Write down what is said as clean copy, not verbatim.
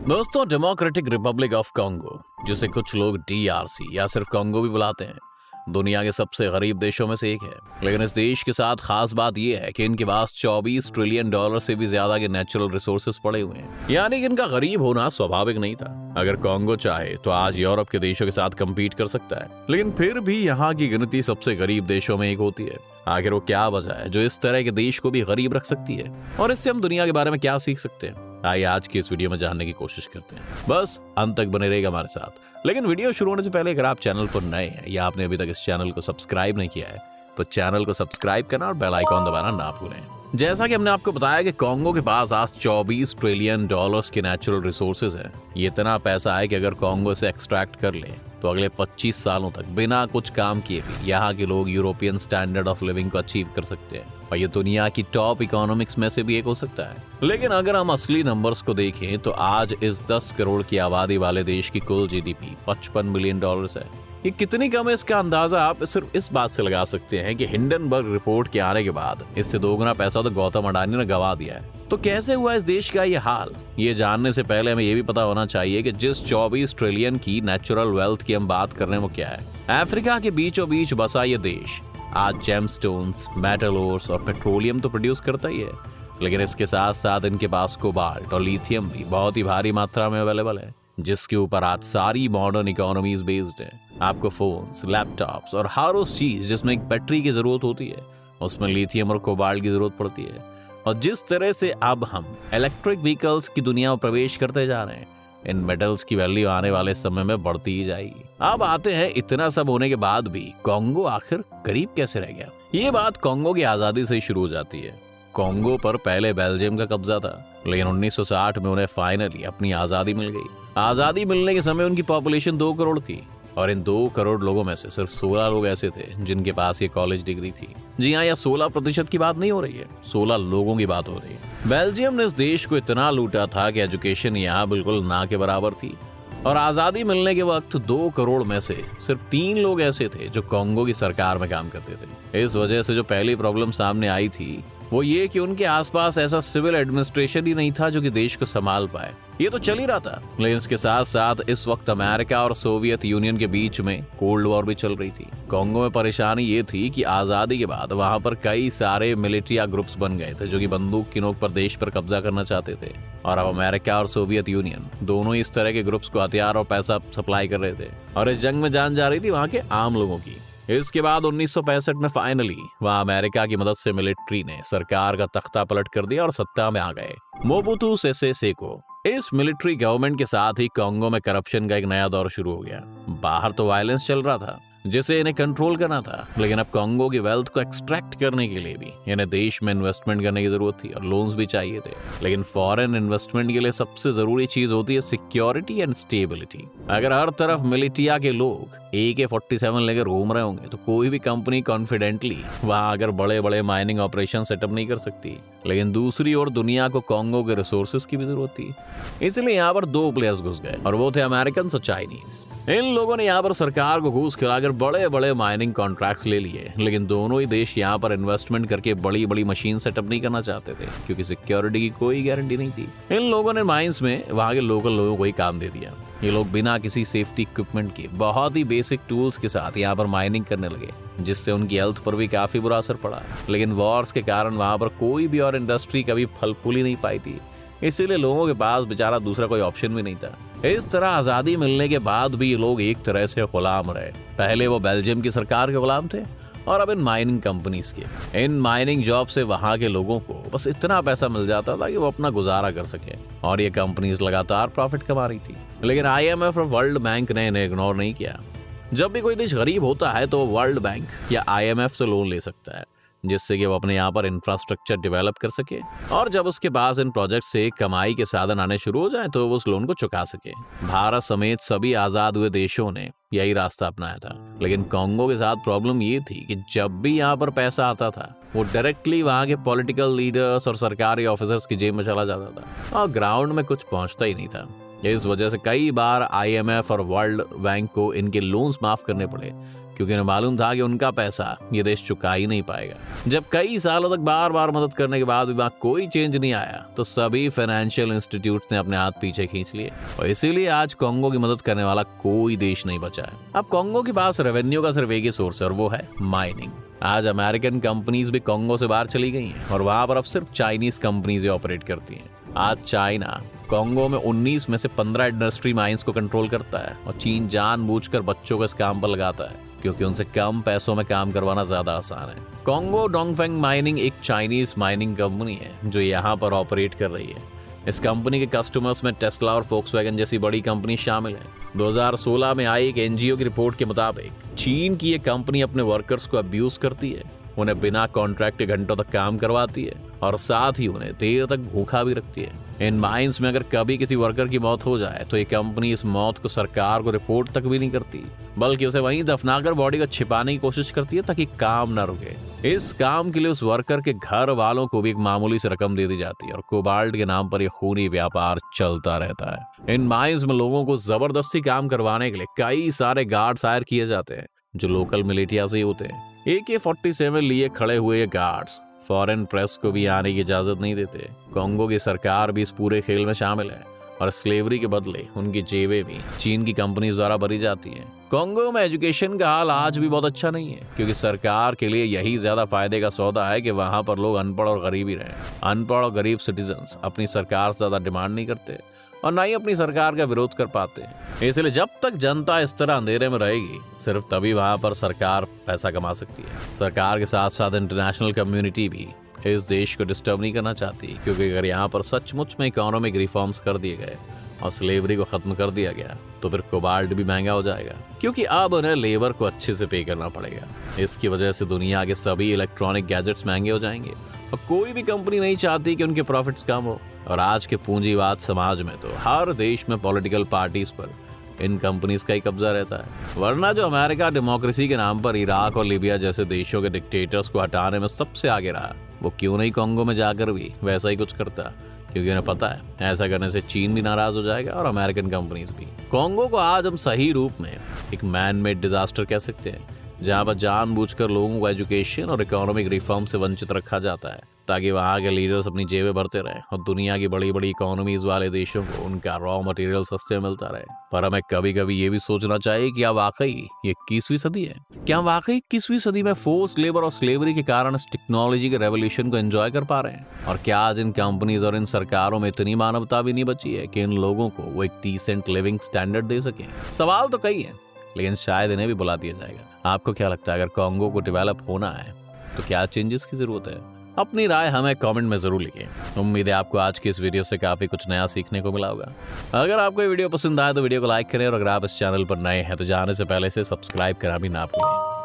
दोस्तों, democratic Republic of Congo, जिसे कुछ लोग DRC या सिर्फ कॉन्गो भी बुलाते हैं, दुनिया के सबसे गरीब देशों में से एक है। लेकिन इस देश के साथ खास बात यह है कि इनके पास $24 ट्रिलियन से भी ज्यादा के नेचुरल रिसोर्सेज पड़े हुए हैं, यानी कि इनका गरीब होना स्वाभाविक नहीं था। अगर कॉन्गो चाहे तो आज यूरोप के देशों के साथ कम्पीट कर सकता है, लेकिन फिर भी यहाँ की गिनती सबसे गरीब देशों में एक होती है। आखिर वो क्या वजह है जो इस तरह के देश को भी गरीब रख सकती है, और इससे हम दुनिया के बारे में क्या सीख सकते हैं? आइए आज की इस वीडियो में जानने की कोशिश करते हैं। बस अंत तक बने रहेगा हमारे साथ। लेकिन वीडियो शुरू होने से पहले अगर आप चैनल पर नए हैं या आपने अभी तक इस चैनल को सब्सक्राइब नहीं किया है तो चैनल को सब्सक्राइब करना और बेल आइकॉन दबाना ना भूलें। जैसा कि हमने आपको बताया कि कॉन्गो के पास आज $24 ट्रिलियन के नेचुरल रिसोर्सेज हैं। ये इतना पैसा है कि अगर कॉन्गो से एक्सट्रैक्ट कर ले तो अगले 25 सालों तक बिना कुछ काम किए भी यहाँ के लोग यूरोपियन स्टैंडर्ड ऑफ लिविंग को अचीव कर सकते हैं, और ये दुनिया की टॉप इकोनॉमिक्स में से भी एक हो सकता है। लेकिन अगर हम असली नंबर्स को देखें तो आज इस 10 करोड़ की आबादी वाले देश की कुल GDP $55 बिलियन है। ये कितनी कम है इसका अंदाजा आप सिर्फ इस बात से लगा सकते हैं कि हिंडनबर्ग रिपोर्ट के आने के बाद इससे दोगुना पैसा तो गौतम अडानी ने गंवा दिया है। तो कैसे हुआ इस देश का ये हाल? ये जानने से पहले हमें ये भी पता होना चाहिए कि जिस 24 ट्रिलियन की नेचुरल वेल्थ की हम बात कर रहे हैं वो क्या है। अफ्रीका के बीचों बीच बसा ये देश आज जेमस्टोन्स, मेटल ओर्स और पेट्रोलियम तो प्रोड्यूस करता ही है, लेकिन इसके साथ साथ इनके पास कोबाल्ट और लिथियम भी बहुत ही भारी मात्रा में अवेलेबल है, जिसके ऊपर आज सारी मॉडर्न इकोनॉमीज बेस्ड है। आपको फोन्स, लैपटॉप्स और हर उस चीज जिसमें एक बैटरी की जरूरत होती है उसमें लिथियम और कोबाल्ट की जरूरत पड़ती है। और जिस तरह से अब हम इलेक्ट्रिक व्हीकल्स की दुनिया में प्रवेश करते जा रहे हैं, इन मेटल्स की वैल्यू आने वाले समय में बढ़ती ही जाएगी। अब आते हैं, इतना सब होने के बाद भी कॉन्गो आखिर गरीब कैसे रह गया? ये बात कॉन्गो की आजादी से ही शुरू हो जाती है। कॉन्गो पर पहले बेल्जियम का कब्जा था, लेकिन 1960 में उन्हें फाइनली अपनी आजादी मिल गई। आजादी मिलने के समय उनकी पॉपुलेशन 2 करोड़ थी, और इन 2 करोड़ लोगों में से सिर्फ 16 लोग ऐसे थे जिनके पास ये कॉलेज डिग्री थी। जी हाँ, यह 16% की बात नहीं हो रही है, 16 लोगों की बात हो रही है। बेल्जियम ने इस देश को इतना लूटा था कि एजुकेशन यहाँ बिल्कुल ना के बराबर थी, और आजादी मिलने के वक्त 2 करोड़ में से सिर्फ 3 लोग ऐसे थे जो कॉन्गो की सरकार में काम करते थे। इस वजह से जो पहली प्रॉब्लम सामने आई थी वो ये कि उनके आसपास ऐसा सिविल एडमिनिस्ट्रेशन ही नहीं था जो कि देश को संभाल पाए। ये तो चल ही रहा था, लेकिन इसके साथ साथ इस वक्त अमेरिका और सोवियत यूनियन के बीच में कोल्ड वॉर भी चल रही थी। कॉन्गो में परेशानी ये थी कि आजादी के बाद वहां पर कई सारे मिलिट्री ग्रुप्स बन गए थे जो कि बंदूक की नोक पर देश पर कब्जा करना चाहते थे, और अब अमेरिका और सोवियत यूनियन दोनों ही इस तरह के ग्रुप्स को हथियार और पैसा सप्लाई कर रहे थे, और इस जंग में जान जा रही थी वहां के आम लोगों की। इसके बाद 1965 में फाइनली वहां अमेरिका की मदद से मिलिट्री ने सरकार का तख्ता पलट कर दिया और सत्ता में आ गए मोबुतु सेसे सेको। इस मिलिट्री गवर्नमेंट के साथ ही कॉन्गो में करप्शन का एक नया दौर शुरू हो गया। बाहर तो वायलेंस चल रहा था जिसे इन्हें कंट्रोल करना था, लेकिन अब कॉन्गो की वेल्थ को एक्सट्रैक्ट करने के लिए भी इन्हें देश में इन्वेस्टमेंट करने की जरूरत थी और लोन्स भी चाहिए थे। लेकिन फॉरेन इन्वेस्टमेंट के लिए सबसे जरूरी चीज होती है सिक्योरिटी एंड स्टेबिलिटी। अगर हर तरफ मिलिटिया के लोग AK-47 लेकर घूम रहे होंगे तो कोई भी कंपनी कॉन्फिडेंटली वहां अगर बड़े बड़े माइनिंग ऑपरेशन सेटअप नहीं कर सकती। लेकिन दूसरी ओर दुनिया को कॉन्गो के रिसोर्सेज की भी जरूरत थी, इसलिए यहाँ पर 2 प्लेयर्स घुस गए, और वो थे अमेरिकन और चाइनीज। इन लोगों ने यहाँ पर सरकार को घूस खिलाकर बड़े बड़े माइनिंग कॉन्ट्रैक्ट्स ले लिए, लेकिन दोनों ही देश यहाँ पर इन्वेस्टमेंट करके बड़ी बड़ी मशीन सेटअप नहीं करना चाहते थे क्योंकि सिक्योरिटी की कोई गारंटी नहीं थी। इन लोगों ने माइंस में वहां के लोकल लोगों को ही काम दे दिया। ये लोग बिना किसी सेफ्टी इक्विपमेंट के बहुत ही बेसिक टूल्स के साथ यहाँ पर माइनिंग करने लगे, जिससे उनकी हेल्थ पर भी काफी बुरा असर पड़ा। लेकिन वॉर्स के कारण वहां पर कोई भी और इंडस्ट्री कभी फल फूल ही नहीं पाई थी, इसीलिए लोगों के पास बेचारा दूसरा कोई ऑप्शन भी नहीं था। इस तरह आजादी मिलने के बाद भी ये लोग एक तरह से गुलाम रहे। पहले वो बेल्जियम की सरकार के गुलाम थे, और अब इन माइनिंग कंपनीज के। इन माइनिंग जॉब से वहां के लोगों को बस इतना पैसा मिल जाता था कि वो अपना गुजारा कर सके, और ये कंपनीज लगातार प्रॉफिट कमा रही थी। लेकिन IMF और वर्ल्ड बैंक ने इन्हें इग्नोर नहीं किया। जब भी कोई देश गरीब होता है तो वर्ल्ड बैंक या IMF से लोन ले सकता है, जिससे कि वो अपने यहाँ पर इंफ्रास्ट्रक्चर डेवलप कर सके, और जब उसके पास इन प्रोजेक्ट से कमाई के साधन आने शुरू हो जाए तो वो उस लोन को चुका सके। भारत समेत सभी आजाद हुए देशों ने यही रास्ता अपनाया था। लेकिन कॉन्गो के साथ प्रॉब्लम ये थी कि जब भी यहाँ पर पैसा आता था वो डायरेक्टली वहाँ के पॉलिटिकल लीडर्स और सरकारी ऑफिसर्स की जेब में चला जाता था, और ग्राउंड में कुछ पहुंचता ही नहीं था। इस वजह से कई बार IMF और वर्ल्ड बैंक को इनके लोन्स माफ करने पड़े, क्योंकि उन्हें मालूम था कि उनका पैसा ये देश चुका ही नहीं पाएगा। जब कई सालों तक बार बार मदद करने के बाद भी वहां कोई चेंज नहीं आया तो सभी फाइनेंशियल इंस्टीट्यूट ने अपने हाथ पीछे खींच लिए और इसीलिए आज कॉन्गो की मदद करने वाला कोई देश नहीं बचा है। अब कॉन्गो के पास रेवेन्यू का सिर्फ एक ही सोर्स है और वो है माइनिंग। आज अमेरिकन कंपनीज भी कॉन्गो से बाहर चली गई हैं और वहां पर अब सिर्फ चाइनीज कंपनीज ऑपरेट करती हैं। आज चाइना कॉन्गो में 19 में से 15 इंडस्ट्री माइंस को कंट्रोल करता है और चीन जानबूझकर बच्चों को इस काम पर लगाता है क्योंकि उनसे कम पैसों में काम करवाना ज्यादा आसान है। कॉन्गो डोंगफेंग माइनिंग एक चाइनीज माइनिंग कंपनी है जो यहाँ पर ऑपरेट कर रही है। इस कंपनी के कस्टमर्स में टेस्ला और फोक्सवैगन जैसी बड़ी कंपनी शामिल है। 2016 में आई एक एनजीओ की रिपोर्ट के मुताबिक चीन की ये कंपनी अपने वर्कर्स को अब्यूज करती है, उन्हें बिना कॉन्ट्रैक्ट के घंटों तक काम करवाती है और साथ ही उन्हें देर तक भूखा भी रखती है। इन माइंस में अगर कभी किसी वर्कर की मौत हो जाए तो ये कंपनी इस मौत को सरकार को रिपोर्ट तक भी नहीं करती, बल्कि उसे वहीं दफनाकर बॉडी को छिपाने की कोशिश करती है ताकि काम ना रुके। इस काम के लिए उस वर्कर के घर वालों को भी एक मामूली सी रकम दे दी जाती है और कोबाल्ट के नाम पर यह खूनी व्यापार चलता रहता है। इन माइंस में लोगों को जबरदस्ती काम करवाने के लिए कई सारे गार्ड्स हायर किए जाते हैं जो लोकल मिलिटिया से होते हैं। AK-47 लिए खड़े हुए गार्ड्स फॉरेन प्रेस को भी आने की इजाजत नहीं देते। कॉन्गो की सरकार भी इस पूरे खेल में शामिल है और स्लेवरी के बदले उनकी जेबें भी चीन की कंपनी द्वारा भरी जाती हैं। कॉन्गो में एजुकेशन का हाल आज भी बहुत अच्छा नहीं है क्योंकि सरकार के लिए यही ज्यादा फायदे का सौदा है कि वहां पर लोग अनपढ़ और गरीब ही रहें। अनपढ़ और गरीब सिटीजन्स अपनी सरकार से ज्यादा डिमांड नहीं करते और ना ही अपनी सरकार का विरोध कर पाते हैं। इसलिए जब तक जनता इस तरह अंधेरे में रहेगी सिर्फ तभी वहां पर सरकार पैसा कमा सकती है। सरकार के साथ साथ इंटरनेशनल कम्युनिटी भी इस देश को डिस्टर्ब नहीं करना चाहती क्योंकि अगर यहाँ पर सचमुच में इकोनॉमिक रिफॉर्म्स कर दिए गए और स्लेवरी को खत्म कर दिया गया तो फिर कोबाल्ट भी महंगा हो जाएगा क्योंकि अब उन्हें लेबर को अच्छे से पे करना पड़ेगा। इसकी वजह से दुनिया के सभी इलेक्ट्रॉनिक गैजेट्स महंगे हो जाएंगे और कोई भी कंपनी नहीं चाहती कि उनके प्रॉफिट्स कम हो। और आज के पूंजीवाद समाज में तो हर देश में पॉलिटिकल पार्टीज पर इन कंपनीज का ही कब्जा रहता है। वरना जो अमेरिका डेमोक्रेसी के नाम पर इराक और लीबिया जैसे देशों के डिक्टेटर्स को हटाने में सबसे आगे रहा, वो क्यों नहीं कॉन्गो में जाकर भी वैसा ही कुछ करता, क्योंकि उन्हें पता है ऐसा करने से चीन भी नाराज हो जाएगा और अमेरिकन कंपनीज भी। कॉन्गो को आज हम सही रूप में एक मैन मेड डिजास्टर कह सकते हैं जहां पर जानबूझकर लोगों को एजुकेशन और इकोनॉमिक रिफॉर्म से वंचित रखा जाता है ताकि वहां के लीडर्स अपनी जेबें भरते रहें और दुनिया की बड़ी बड़ी इकोनॉमीज वाले देशों को उनका रॉ मटेरियल सस्ते मिलता रहे। पर हमें कभी कभी ये भी सोचना चाहिए कि क्या वाकई ये 21वीं सदी है? क्या वाकई 21वीं सदी में फोर्स लेबर और स्लेवरी के कारण इस टेक्नोलॉजी के रेवोल्यूशन को एंजॉय कर पा रहे हैं? और क्या आज इन कंपनीज और इन सरकारों में इतनी मानवता भी नहीं बची है कि इन लोगों को वो एक डिसेंट लिविंग स्टैंडर्ड दे सके? सवाल तो कई है लेकिन शायद इन्हें भी बुला दिया जाएगा। आपको क्या लगता है, अगर कॉन्गो को डेवलप होना है तो क्या चेंजेस की जरूरत है? अपनी राय हमें कमेंट में जरूर लिखें। उम्मीद है आपको आज की इस वीडियो से काफी कुछ नया सीखने को मिला होगा। अगर आपको ये वीडियो पसंद आए तो वीडियो को लाइक करें और अगर आप इस चैनल पर नए हैं तो जाने से पहले से सब्सक्राइब करना भी ना भूलें।